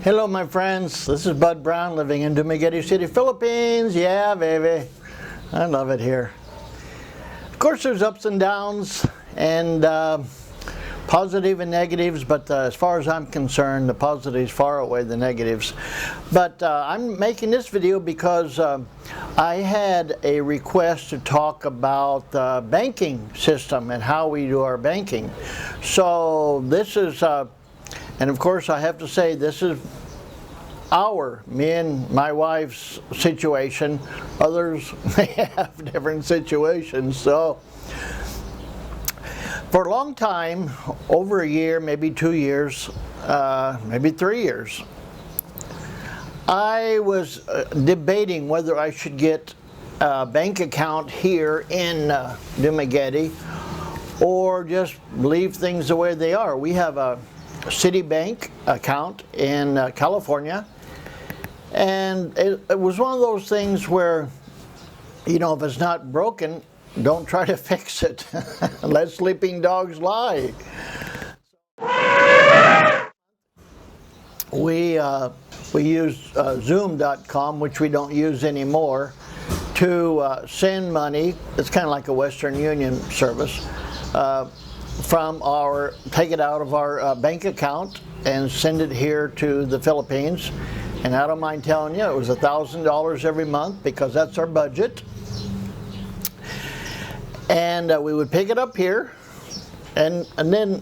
Hello my friends, this is Bud Brown living in Dumaguete City, Philippines. Yeah baby, I love it here. Of course there's ups and downs and positive and negatives, but as far as I'm concerned the positives far outweigh the negatives. But I'm making this video because I had a request to talk about the banking system and how we do our banking. So this is and of course I have to say this is me and my wife's situation. Others may have different situations. So for a long time, over a year, maybe 2 years, maybe 3 years, I was debating whether I should get a bank account here in Dumaguete or just leave things the way they are. We have a Citibank account in California, and it was one of those things where, you know, if it's not broken, don't try to fix it. Let sleeping dogs lie. We use Zoom.com, which we don't use anymore, to send money. It's kind of like a Western Union service. Take it out of our bank account and send it here to the Philippines. And I don't mind telling you, it was $1,000 every month because that's our budget. And we would pick it up here, and then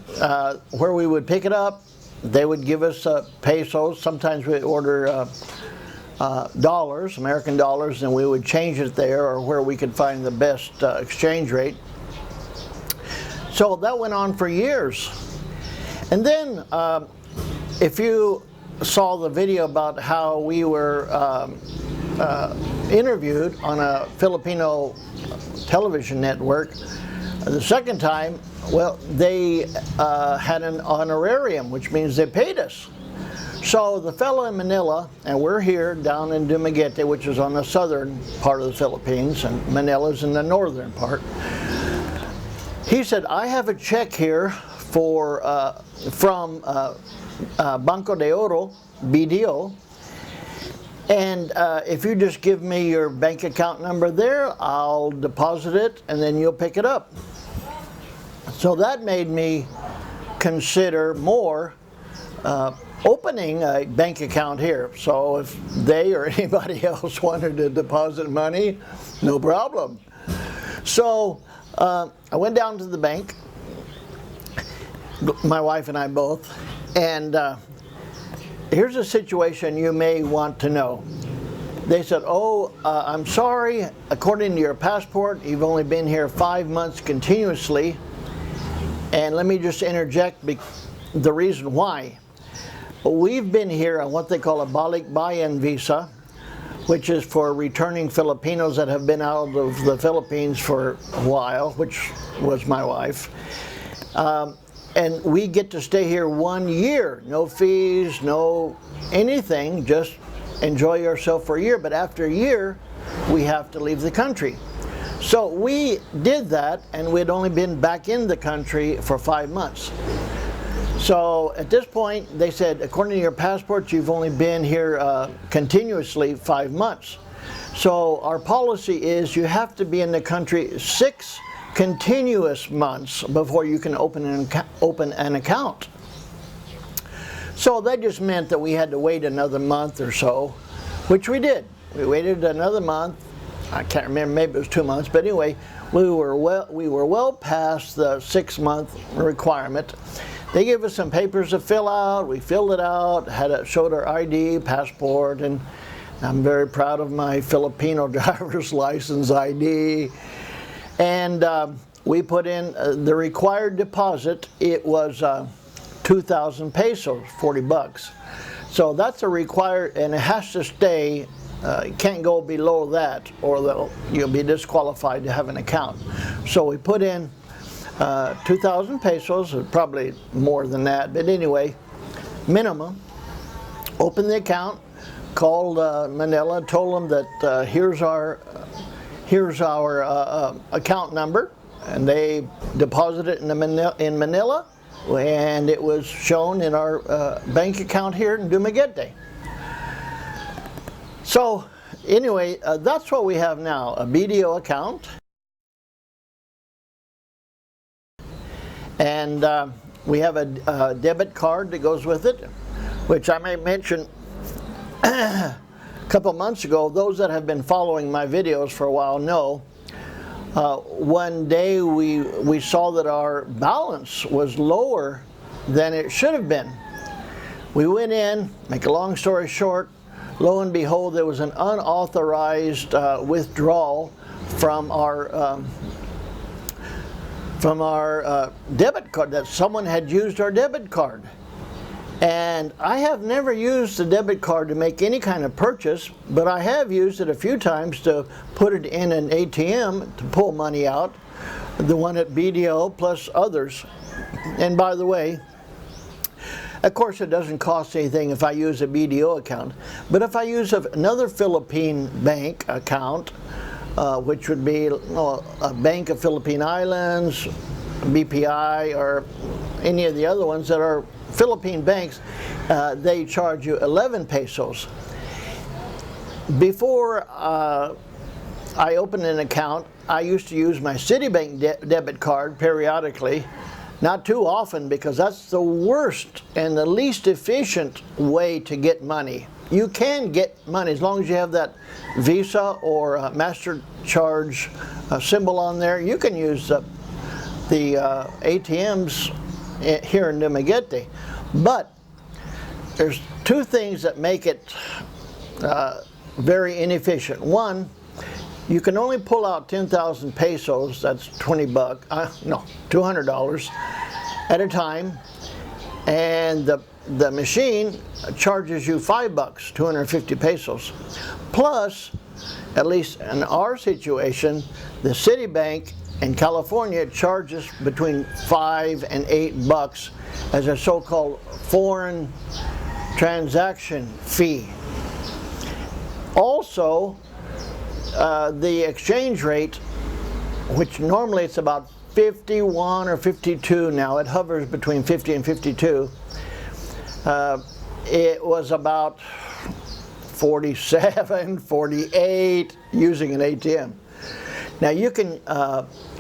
where we would pick it up, they would give us pesos. Sometimes we'd order dollars, American dollars, and we would change it there or where we could find the best exchange rate. So that went on for years. And then if you saw the video about how we were interviewed on a Filipino television network, the second time, well, they had an honorarium, which means they paid us. So the fellow in Manila, and we're here down in Dumaguete, which is on the southern part of the Philippines, and Manila's in the northern part. He said, I have a check here for from Banco de Oro, BDO, and if you just give me your bank account number there, I'll deposit it and then you'll pick it up. So that made me consider more opening a bank account here. So if they or anybody else wanted to deposit money, no problem. So I went down to the bank, my wife and I both, and here's a situation you may want to know. They said, oh, I'm sorry, according to your passport, you've only been here 5 months continuously, and let me just interject the reason why. We've been here on what they call a balikbayan visa, which is for returning Filipinos that have been out of the Philippines for a while, which was my wife. And we get to stay here 1 year, no fees, no anything, just enjoy yourself for a year. But after a year, we have to leave the country. So we did that, and we'd only been back in the country for 5 months. So at this point, they said, according to your passport, you've only been here continuously 5 months. So our policy is you have to be in the country 6 continuous months before you can open an account. So that just meant that we had to wait another month or so, which we did. We waited another month. I can't remember, maybe it was 2 months, but anyway, we were well past the 6-month requirement. They gave us some papers to fill out. We filled it out, showed our ID, passport, and I'm very proud of my Filipino driver's license ID. And we put in the required deposit. It was 2,000 pesos, 40 bucks. So that's a required, and it has to stay, it can't go below that or you'll be disqualified to have an account. So we put in 2,000 pesos, probably more than that, but anyway, minimum. Opened the account, called Manila, told them that here's our account number, and they deposited it in Manila, and it was shown in our bank account here in Dumaguete. So anyway, that's what we have now, a BDO account. And we have a debit card that goes with it, which I may mention a couple months ago. Those that have been following my videos for a while know one day we saw that our balance was lower than it should have been. We went in, make a long story short, lo and behold, there was an unauthorized withdrawal from our debit card, that someone had used our debit card. And I have never used the debit card to make any kind of purchase, but I have used it a few times to put it in an ATM to pull money out, the one at BDO plus others. And by the way, of course it doesn't cost anything if I use a BDO account, but if I use another Philippine bank account, which would be a Bank of Philippine Islands, BPI, or any of the other ones that are Philippine banks, they charge you 11 pesos. Before I opened an account, I used to use my Citibank debit card periodically, not too often, because that's the worst and the least efficient way to get money. You can get money as long as you have that Visa or Master Charge symbol on there. You can use the ATMs here in Dumaguete, but there's two things that make it very inefficient. One, you can only pull out 10,000 pesos, that's 20 bucks, no, $200 at a time, and the machine charges you 5 bucks, 250 pesos. Plus, at least in our situation, the Citibank in California charges between 5 and 8 bucks as a so-called foreign transaction fee. Also, the exchange rate, which normally it's about 51 or 52 now, it hovers between 50 and 52. It was about 47, 48 using an ATM. Now you can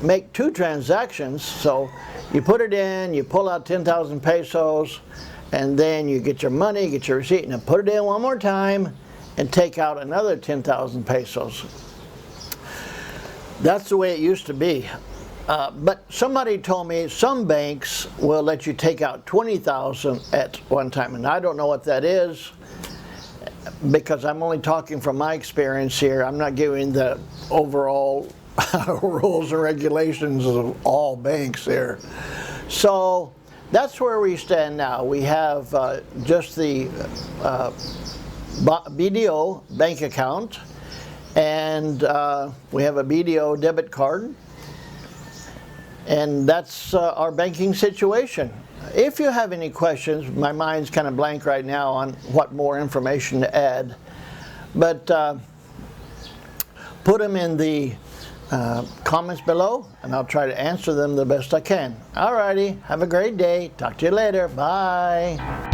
make two transactions, so you put it in, you pull out 10,000 pesos, and then you get your money, get your receipt, and then put it in one more time and take out another 10,000 pesos. That's the way it used to be. But somebody told me some banks will let you take out 20,000 at one time, and I don't know what that is, because I'm only talking from my experience here. I'm not giving the overall rules and regulations of all banks here. So that's where we stand now. We have just the BDO bank account, and we have a BDO debit card, and that's our banking situation. If you have any questions, my mind's kind of blank right now on what more information to add, but put them in the comments below, and I'll try to answer them the best I can. Alrighty, have a great day. Talk to you later. Bye.